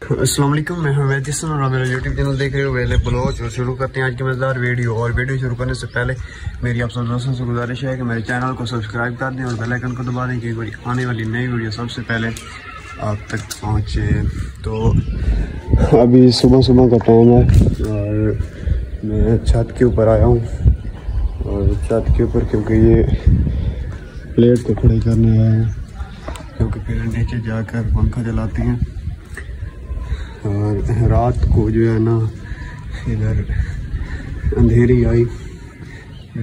अस्सलाम वालेकुम, मैं हूं वैद हसन और आप मेरा यूट्यूब चैनल देख रहे हो वेले ब्लॉग। और शुरू करते हैं आज की मज़ेदार वीडियो। और वीडियो शुरू करने से पहले मेरी आप सब दोस्तों से गुजारिश है कि मेरे चैनल को सब्सक्राइब कर दें और बेल आइकन को दबा दें कि कोई आने वाली नई वीडियो सबसे पहले आप तक पहुंचे। तो अभी सुबह सुबह का टाइम है और मैं छत के ऊपर आया हूँ। और छत के ऊपर क्योंकि ये प्लेट को खड़ी करने आया है, क्योंकि फिर नीचे जाकर पंखा चलाती हैं। और रात को जो है ना इधर अंधेरी आई,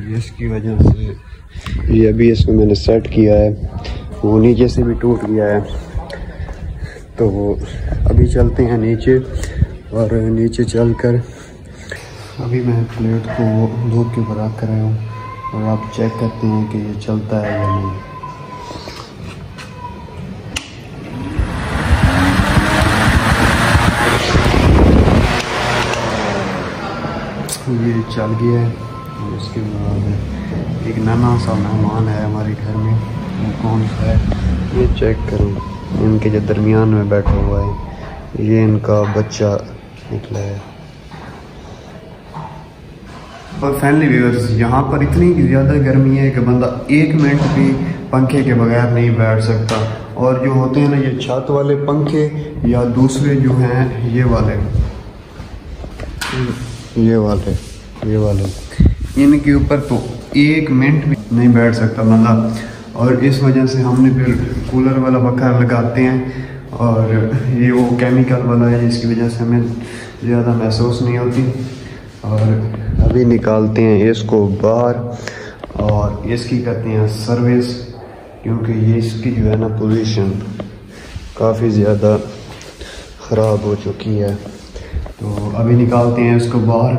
जिसकी वजह से ये अभी इसको मैंने सेट किया है, वो नीचे से भी टूट गया है। तो अभी चलते हैं नीचे और नीचे चलकर अभी मैं प्लेट को धूप के ऊपर रख कर आया हूँ और आप चेक करते हैं कि ये चलता है या नहीं। ये चल गया है। और उसके बाद एक नन्हा सा मेहमान है हमारे घर में। वो कौन सा है ये चेक करो, इनके जो दरमियान में बैठा हुआ है, ये इनका बच्चा निकला है। और फैमिली व्यूअर्स, यहाँ पर इतनी ज़्यादा गर्मी है कि बंदा 1 मिनट भी पंखे के बगैर नहीं बैठ सकता। और जो होते हैं ना ये छत वाले पंखे या दूसरे जो हैं ये वाले इनके ऊपर तो 1 मिनट भी नहीं बैठ सकता बंदा। और इस वजह से हमने फिर कूलर वाला पंखा लगाते हैं, और ये वो केमिकल वाला है जिसकी वजह से हमें ज़्यादा महसूस नहीं होती। और अभी निकालते हैं इसको बाहर और इसकी करते हैं सर्विस, क्योंकि ये इसकी जो है ना पोजीशन काफ़ी ज़्यादा ख़राब हो चुकी है। तो अभी निकालते हैं इसको बाहर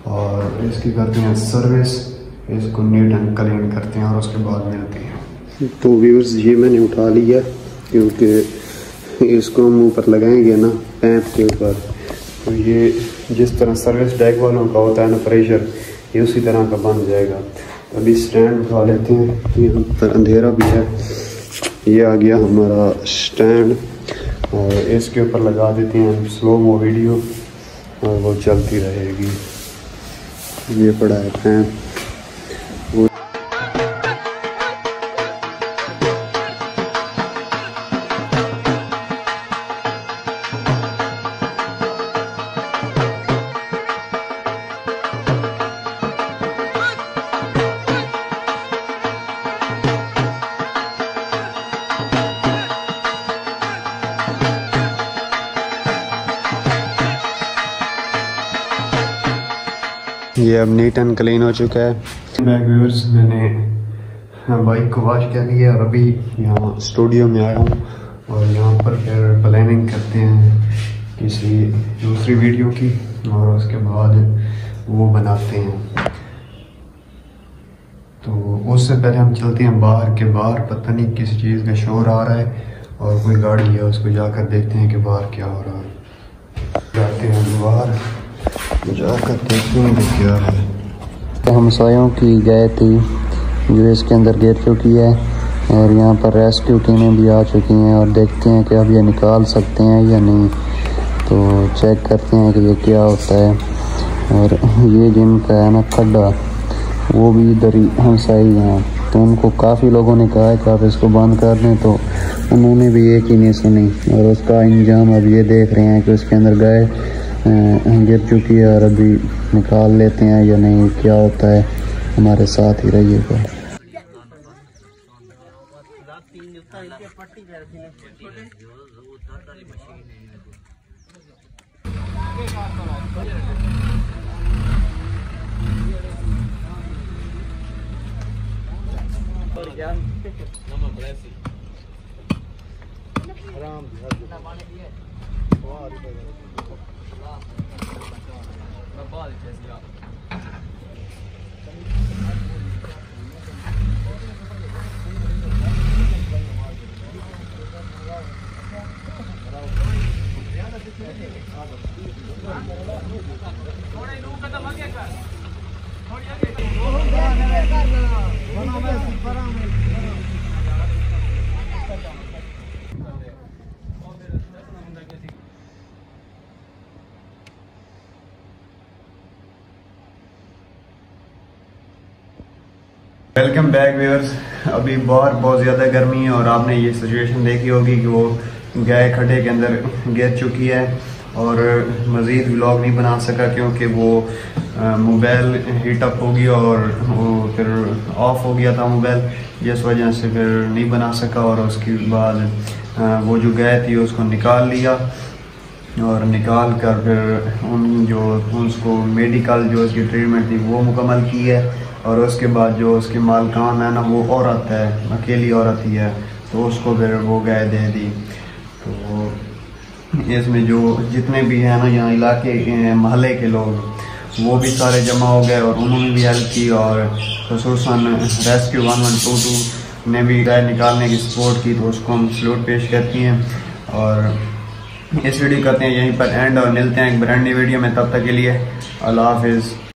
और इसकी करते हैं सर्विस, इसको नीट एंड क्लीन करते हैं और उसके बाद मिलते हैं। तो व्यूअर्स, ये मैंने उठा लिया क्योंकि इसको हम ऊपर लगाएंगे ना पैप के ऊपर, तो ये जिस तरह सर्विस डैक वालों का होता है ना प्रेशर, ये उसी तरह का बन जाएगा। तो अभी स्टैंड उठा लेते हैं। यहाँ पर अंधेरा भी है। ये आ गया हमारा स्टैंड और इसके ऊपर लगा देते हैं स्लो मो वीडियो और वो चलती रहेगी। ये पड़ा है फैन। ये अब नीट एंड क्लीन हो चुका है। बैक व्यूअर्स, मैंने बाइक को वॉश कर लिया और अभी यहाँ स्टूडियो में आया हूँ और यहाँ पर फिर प्लानिंग करते हैं किसी दूसरी वीडियो की और उसके बाद वो बनाते हैं। तो उससे पहले हम चलते हैं बाहर के बाहर, पता नहीं किसी चीज़ का शोर आ रहा है और कोई गाड़ी है, उसको जाकर देखते हैं कि बाहर क्या हो रहा है। जाते हैं बाहर, जाकर देखते हैं क्या है। हमसायों की गाय थी जो इसके अंदर गिर चुकी है और यहाँ पर रेस्क्यू टीमें भी आ चुकी हैं और देखते हैं कि अब ये निकाल सकते हैं या नहीं। तो चेक करते हैं कि ये क्या होता है। और ये जिनका है ना खड्डा, वो भी इधर ही हमसाई हैं। तो उनको काफ़ी लोगों ने कहा है कि आप इसको बंद कर दें, तो उन्होंने भी एक ही नहीं सुनी और उसका इंजाम अब ये देख रहे हैं कि उसके अंदर गाय गिर चुकी है और अभी निकाल लेते हैं या नहीं, क्या होता है। हमारे साथ ही रहिएगा। Welcome back viewers. अभी बहुत ज़्यादा गर्मी है और आपने ये सिचुएशन देखी होगी कि वो गाय खड्डे के अंदर गिर चुकी है और मज़ीद व्लॉग नहीं बना सका क्योंकि वो मोबाइल हीटअप हो गया और वो फिर ऑफ हो गया था मोबाइल, जिस वजह से फिर नहीं बना सका। और उसके बाद वो जो गाय थी उसको निकाल लिया और निकाल कर फिर उसको मेडिकल जो उसकी ट्रीटमेंट थी वो मुकम्मल की है। और उसके बाद जो उसकी मालकान है ना, वो औरत है, अकेली औरत ही है, तो उसको फिर वो गाय दे दी। तो इसमें जो जितने भी हैं ना यहाँ इलाके महल्ले के लोग वो भी सारे जमा हो गए और उन्होंने भी हेल्प की। और खुसूसन रेस्क्यू 1122 ने भी गाय निकालने की सपोर्ट की, तो उसको हम सैल्यूट पेश करती हैं। और इस वीडियो करते हैं यहीं पर एंड और मिलते हैं एक ब्रांड न्यू वीडियो में। तब तक के लिए अल्लाह हाफिज़।